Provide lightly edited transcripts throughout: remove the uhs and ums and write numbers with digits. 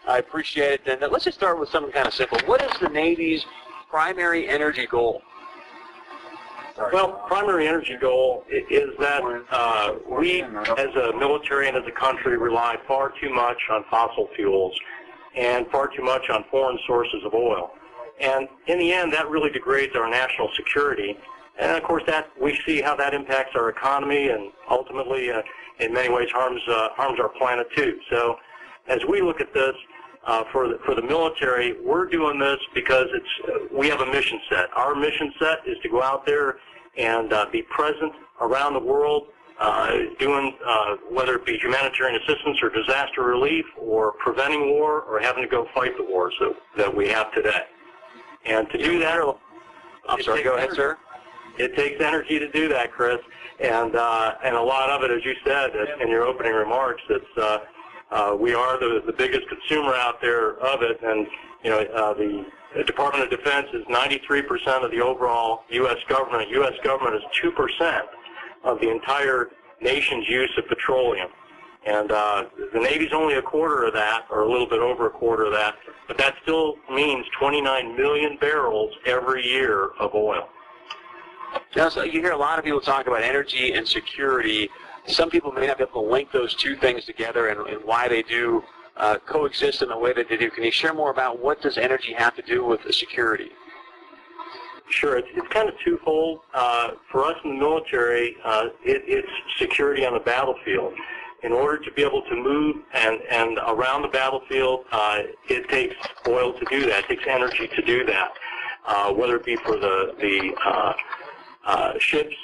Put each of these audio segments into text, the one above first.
I appreciate it. And let's just start with something kind of simple. What is the Navy's primary energy goal? Well, primary energy goal is that we, as a military and as a country, rely far too much on fossil fuels and far too much on foreign sources of oil. And in the end, that really degrades our national security. And of course, that we see how that impacts our economy and ultimately, in many ways, harms our planet too. So, as we look at this for the military, we're doing this because we have a mission set. Our mission set is to go out there and be present around the world, doing whether it be humanitarian assistance or disaster relief or preventing war or having to go fight the wars that we have today. And to do that, I'm sorry, go ahead, sir. It takes energy to do that, Chris, and a lot of it, as you said in your opening remarks, it's we are the biggest consumer out there of it, and the Department of Defense is 93% of the overall U.S. government. U.S. government is 2% of the entire nation's use of petroleum, and the Navy's only a quarter of that, or a little bit over a quarter of that, but that still means 29 million barrels every year of oil. Now, so you hear a lot of people talk about energy and security. Some people may not be able to link those two things together and why they do coexist in the way that they do. Can you share more about what does energy have to do with the security? Sure. It's kind of twofold. For us in the military, it's security on the battlefield. In order to be able to move and around the battlefield, it takes oil to do that. It takes energy to do that, whether it be for the ships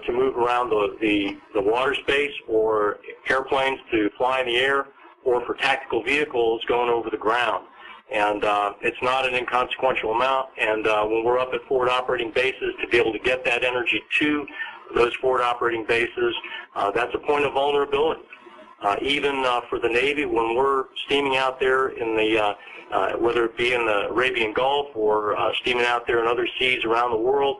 to move around the water space, or airplanes to fly in the air, or for tactical vehicles going over the ground. And it's not an inconsequential amount. And when we're up at forward operating bases, to be able to get that energy to those forward operating bases, that's a point of vulnerability. Even for the Navy, when we're steaming out there in the, whether it be in the Arabian Gulf or steaming out there in other seas around the world,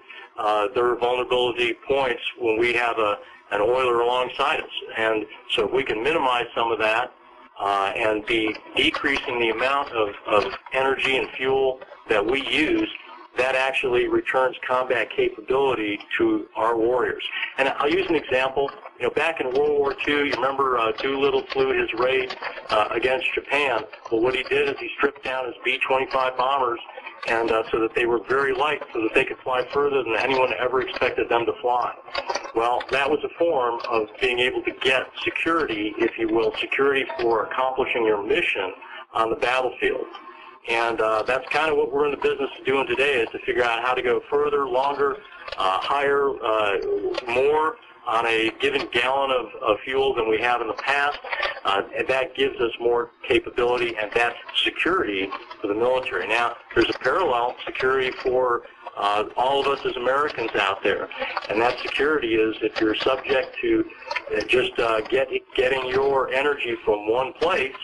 there are vulnerability points when we have an oiler alongside us. And so if we can minimize some of that and be decreasing the amount of energy and fuel that we use, that actually returns combat capability to our warriors. And I'll use an example. Back in World War II, you remember Doolittle flew his raid against Japan. Well, what he did is he stripped down his B-25 bombers, and so that they were very light, so that they could fly further than anyone ever expected them to fly. Well, that was a form of being able to get security, if you will, security for accomplishing your mission on the battlefield. And that's kind of what we're in the business of doing today, is to figure out how to go further, longer, higher, more on a given gallon of fuel than we have in the past. And that gives us more capability, and that's security for the military. Now, there's a parallel security for all of us as Americans out there, and that security is if you're subject to just getting your energy from one place,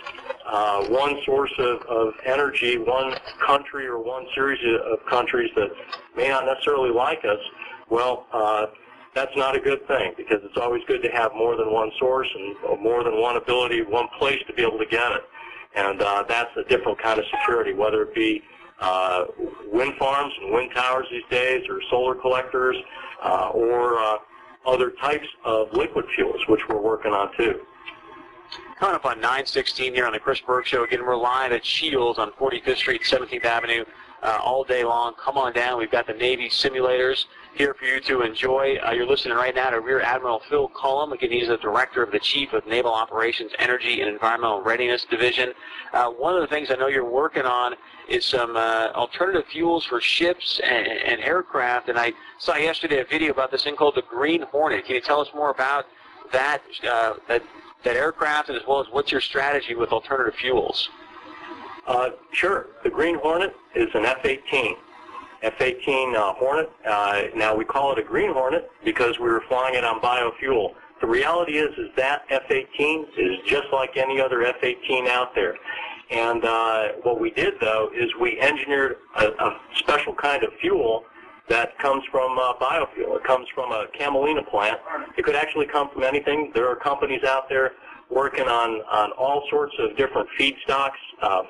one source of energy, one country or one series of countries that may not necessarily like us, well, that's not a good thing, because it's always good to have more than one source and more than one ability, one place to be able to get it. And that's a different kind of security, whether it be wind farms and wind towers these days, or solar collectors, or other types of liquid fuels, which we're working on too. Coming up on 9:16 here on the Chris Berg Show. Again, we're live at Shields on 45th Street, 17th Avenue, all day long. Come on down. We've got the Navy simulators here for you to enjoy. You're listening right now to Rear Admiral Phil Cullom. Again, he's the director of the Chief of Naval Operations Energy and Environmental Readiness Division. One of the things I know you're working on is some alternative fuels for ships and aircraft, and I saw yesterday a video about this thing called the Green Hornet. Can you tell us more about that aircraft, and as well as what's your strategy with alternative fuels? Sure. The Green Hornet is an F-18. F-18 Hornet. Now, we call it a Green Hornet because we were flying it on biofuel. The reality is that F-18 is just like any other F-18 out there. And what we did, though, is we engineered a special kind of fuel that comes from biofuel. It comes from a camelina plant. It could actually come from anything. There are companies out there working on all sorts of different feedstocks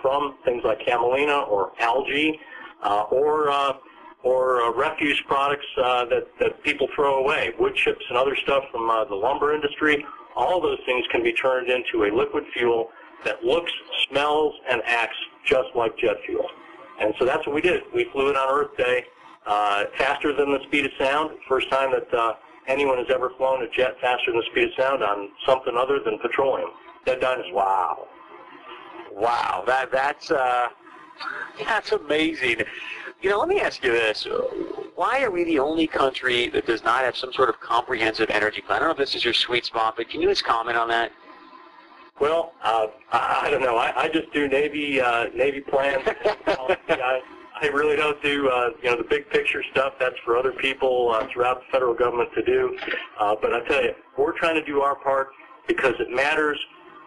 from things like camelina or algae or refuse products that people throw away, wood chips and other stuff from the lumber industry. All those things can be turned into a liquid fuel that looks, smells, and acts just like jet fuel. And so that's what we did. We flew it on Earth Day faster than the speed of sound. First time that anyone has ever flown a jet faster than the speed of sound on something other than petroleum. Dead dinosaur. Wow. Wow. That's amazing. You know, let me ask you this. Why are we the only country that does not have some sort of comprehensive energy plan? I don't know if this is your sweet spot, but can you just comment on that? Well, I don't know. I just do Navy plans. I really don't do the big picture stuff. That's for other people throughout the federal government to do. But I tell you, we're trying to do our part because it matters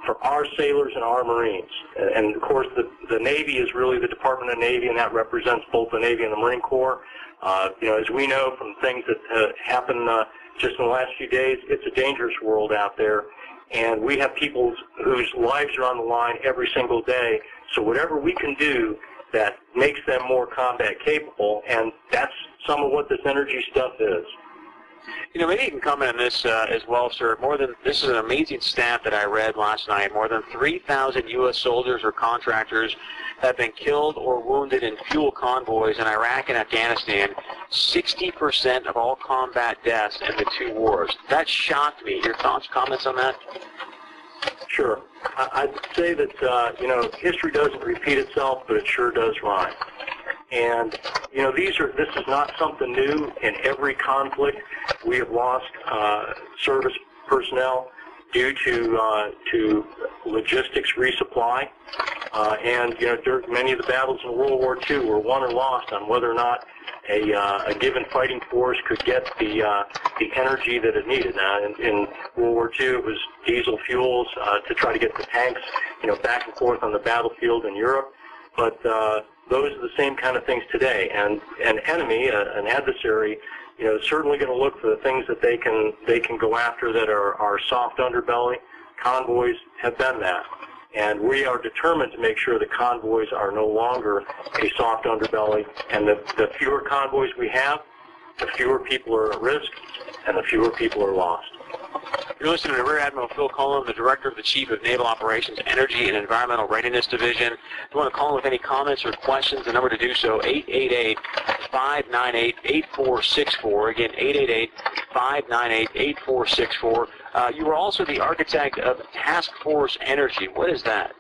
for our sailors and our Marines. And of course, the Navy is really the Department of Navy, and that represents both the Navy and the Marine Corps. As we know from things that happened just in the last few days, it's a dangerous world out there. And we have people whose lives are on the line every single day. So whatever we can do that makes them more combat capable, and that's some of what this energy stuff is. You know, maybe you can comment on this as well, sir. This is an amazing stat that I read last night. More than 3,000 U.S. soldiers or contractors have been killed or wounded in fuel convoys in Iraq and Afghanistan. 60% of all combat deaths in the two wars. That shocked me. Your thoughts, comments on that? Sure. I'd say that, history doesn't repeat itself, but it sure does rhyme. And, this is not something new. In every conflict, we have lost service personnel due to logistics resupply. During many of the battles in World War II were won or lost on whether or not a given fighting force could get the energy that it needed. Now, in World War II, it was diesel fuels to try to get the tanks, back and forth on the battlefield in Europe. But those are the same kind of things today. And an enemy, an adversary, is certainly going to look for the things that they can go after that are soft underbelly. Convoys have been that. And we are determined to make sure that convoys are no longer a soft underbelly. And the fewer convoys we have, the fewer people are at risk, and the fewer people are lost. You're listening to Rear Admiral Phil Cullom, the Director of the Chief of Naval Operations, Energy and Environmental Readiness Division. If you want to call in with any comments or questions, the number to do so, 888-598-8464. Again, 888-598-8464. You were also the architect of Task Force Energy. What is that?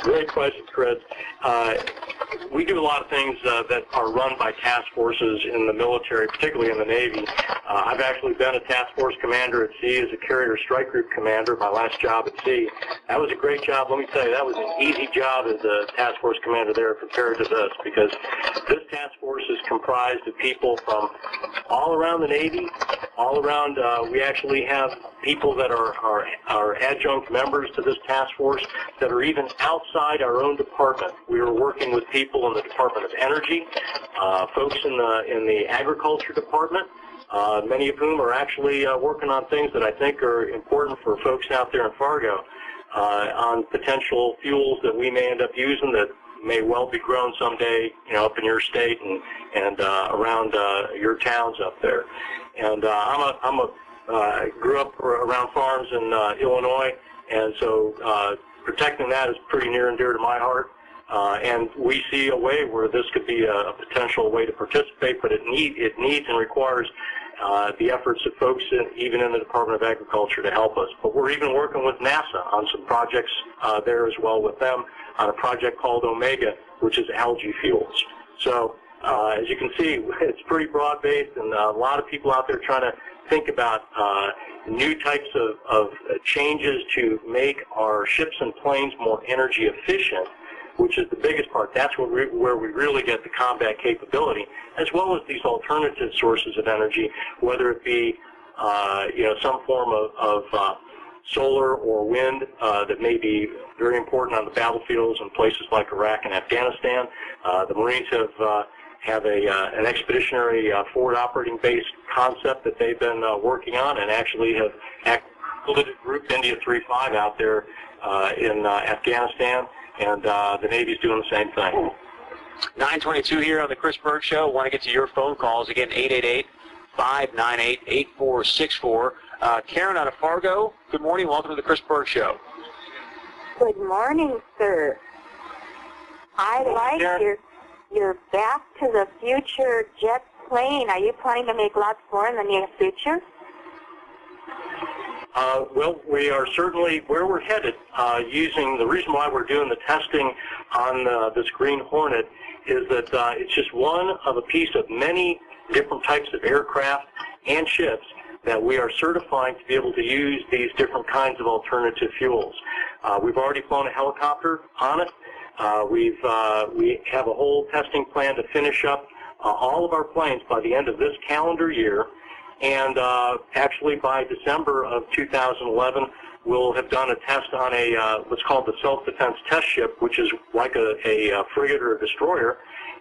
Great question, Chris. We do a lot of things that are run by task forces in the military, particularly in the Navy. I've actually been a task force commander at sea as a carrier strike group commander, my last job at sea. That was a great job. Let me tell you, that was an easy job as a task force commander there compared to this, because this task force is comprised of people from all around the Navy, all around. We actually have people that are adjunct members to this task force that are even outside our own department. We are working with people in the Department of Energy, folks in the Agriculture Department, many of whom are actually working on things that I think are important for folks out there in Fargo, on potential fuels that we may end up using that may well be grown someday, up in your state and around your towns up there. And I grew up around farms in Illinois, and so protecting that is pretty near and dear to my heart. And we see a way where this could be a potential way to participate, but it needs and requires the efforts of folks even in the Department of Agriculture to help us. But we're even working with NASA on some projects there as well with them on a project called Omega, which is algae fuels. So as you can see, it's pretty broad-based, and a lot of people out there trying to think about new types of changes to make our ships and planes more energy efficient, which is the biggest part. That's where we really get the combat capability, as well as these alternative sources of energy, whether it be some form of solar or wind that may be very important on the battlefields in places like Iraq and Afghanistan. The Marines have an expeditionary forward operating base concept that they've been working on, and actually have Group India 3-5 out there in Afghanistan, and the Navy's doing the same thing. 9:22 here on the Chris Berg Show. Want to get to your phone calls. Again, 888-598-8464. Karen out of Fargo, good morning. Welcome to the Chris Berg Show. Good morning, sir. I like your Back to the Future jet plane. Are you planning to make lots more in the near future? Well, we are certainly where we're headed. The reason why we're doing the testing on this Green Hornet is that it's just one of a piece of many different types of aircraft and ships that we are certifying to be able to use these different kinds of alternative fuels. We've already flown a helicopter on it. We have a whole testing plan to finish up all of our planes by the end of this calendar year. And actually by December of 2011, we'll have done a test on what's called the self-defense test ship, which is like a frigate or a destroyer,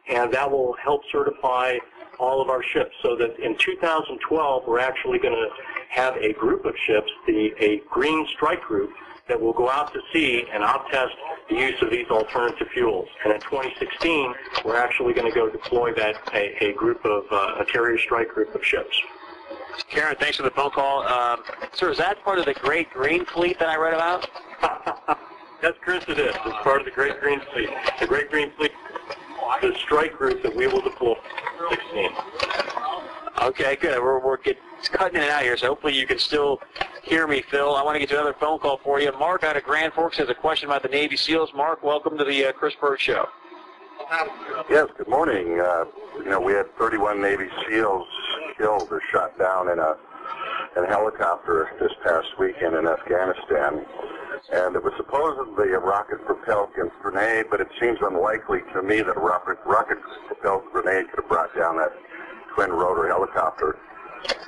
and that will help certify all of our ships. So that in 2012, we're actually going to have a group of ships, a Green Strike Group, that will go out to sea and out-test the use of these alternative fuels. And in 2016, we're actually going to go deploy a group of a carrier strike group of ships. Karen, thanks for the phone call. Sir, is that part of the Great Green Fleet that I read about? Yes, Chris, it is. It's part of the Great Green Fleet. The Great Green Fleet is the strike group that we will deploy in 2016. Okay, good. We're cutting in and out here, so hopefully you can still hear me, Phil. I want to get to another phone call for you. Mark out of Grand Forks has a question about the Navy SEALs. Mark, welcome to the Chris Berg Show. Yes, good morning. We had 31 Navy SEALs killed or shot down in a helicopter this past weekend in Afghanistan. And it was supposedly a rocket-propelled grenade, but it seems unlikely to me that a rocket-propelled grenade could have brought down that twin-rotor helicopter.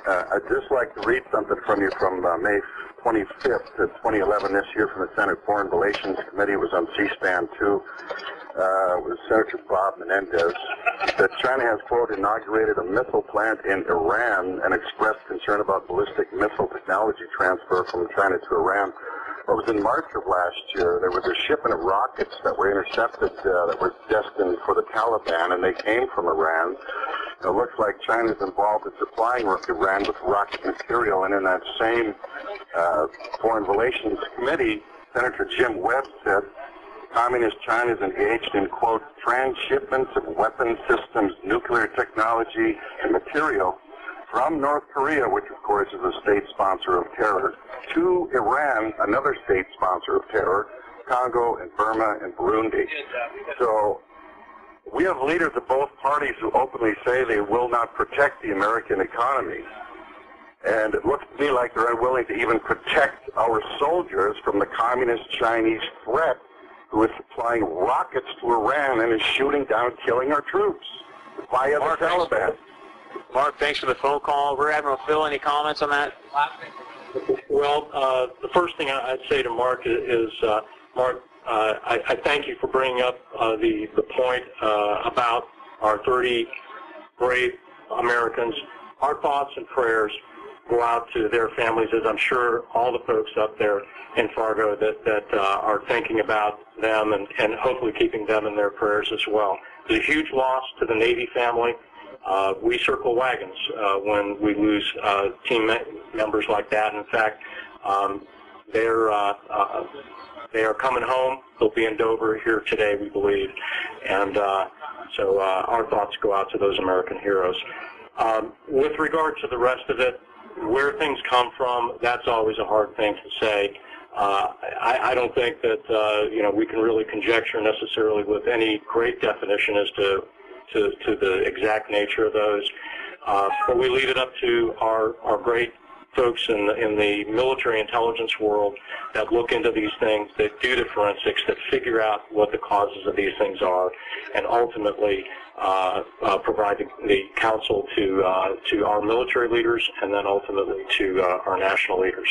I'd just like to read something from you from May 25th, 2011 this year from the Senate Foreign Relations Committee. It was on C-SPAN 2. With Senator Bob Menendez, that China has, quote, inaugurated a missile plant in Iran and expressed concern about ballistic missile technology transfer from China to Iran. It was in March of last year. There was a shipment of rockets that were intercepted that were destined for the Taliban, and they came from Iran. It looks like China is involved in supplying Iran with rocket material, and in that same Foreign Relations Committee, Senator Jim Webb said, Communist China is engaged in, quote, transshipments of weapon systems, nuclear technology, and material from North Korea, which of course is a state sponsor of terror, to Iran, another state sponsor of terror, Congo and Burma and Burundi. So we have leaders of both parties who openly say they will not protect the American economy. And it looks to me like they're unwilling to even protect our soldiers from the communist Chinese threat, who is supplying rockets to Iran and is shooting down, killing our troops via the Taliban. Mark, thanks for the phone call. Rear Admiral Phil, any comments on that? Well, the first thing I'd say to Mark is, Mark, I thank you for bringing up the point about our 30 brave Americans. Our thoughts and prayers go out to their families, as I'm sure all the folks up there in Fargo that are thinking about them and hopefully keeping them in their prayers as well. It's a huge loss to the Navy family. We circle wagons when we lose team members like that. In fact, they are coming home. They'll be in Dover here today, we believe. And so our thoughts go out to those American heroes. With regard to the rest of it, where things come from, that's always a hard thing to say. I don't think that we can really conjecture necessarily with any great definition as to the exact nature of those. But we leave it up to our great folks in the military intelligence world that look into these things, that do the forensics, that figure out what the causes of these things are, and ultimately provide the counsel to our military leaders and then ultimately to our national leaders.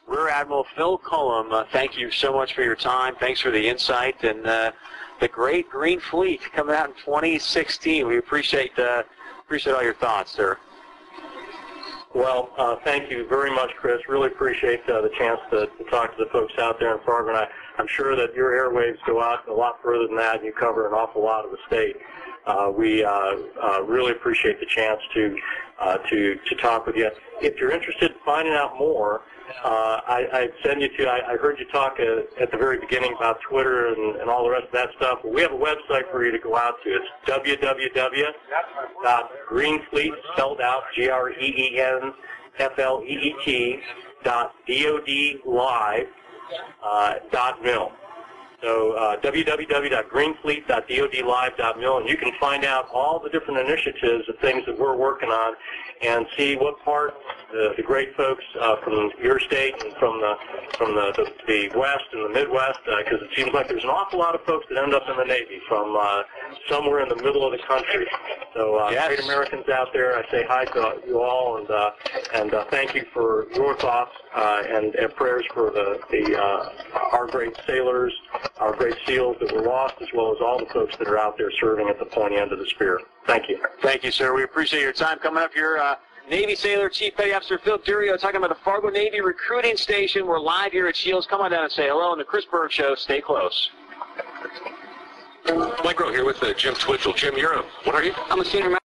Rear Admiral Phil Cullom, thank you so much for your time. Thanks for the insight and the Great Green Fleet coming out in 2016. We appreciate all your thoughts, sir. Well, thank you very much, Chris. Really appreciate the chance to talk to the folks out there in Fargo. And I'm sure that your airwaves go out a lot further than that, and you cover an awful lot of the state. We really appreciate the chance to talk with you. If you're interested in finding out more, I'd send you to, I heard you talk at the very beginning about Twitter and all the rest of that stuff. But we have a website for you to go out to. It's www.greenfleet, spelled out, GREENFLEET.dodlive.mil. So www.greenfleet.dodlive.mil, and you can find out all the different initiatives and things that we're working on and see what part the great folks from your state and from the West and the Midwest, because it seems like there's an awful lot of folks that end up in the Navy from somewhere in the middle of the country. So great Americans out there, I say hi to you all, and thank you for your thoughts and prayers for our great sailors, our great SEALs that were lost, as well as all the folks that are out there serving at the pointy end of the spear. Thank you. Thank you, sir. We appreciate your time. Coming up here, Navy Sailor Chief Petty Officer Phil Durio talking about the Fargo Navy Recruiting Station. We're live here at Shields. Come on down and say hello on the Chris Berg Show. Stay close. Mike Rowe here with Jim Twitchell. Jim, what are you? I'm a senior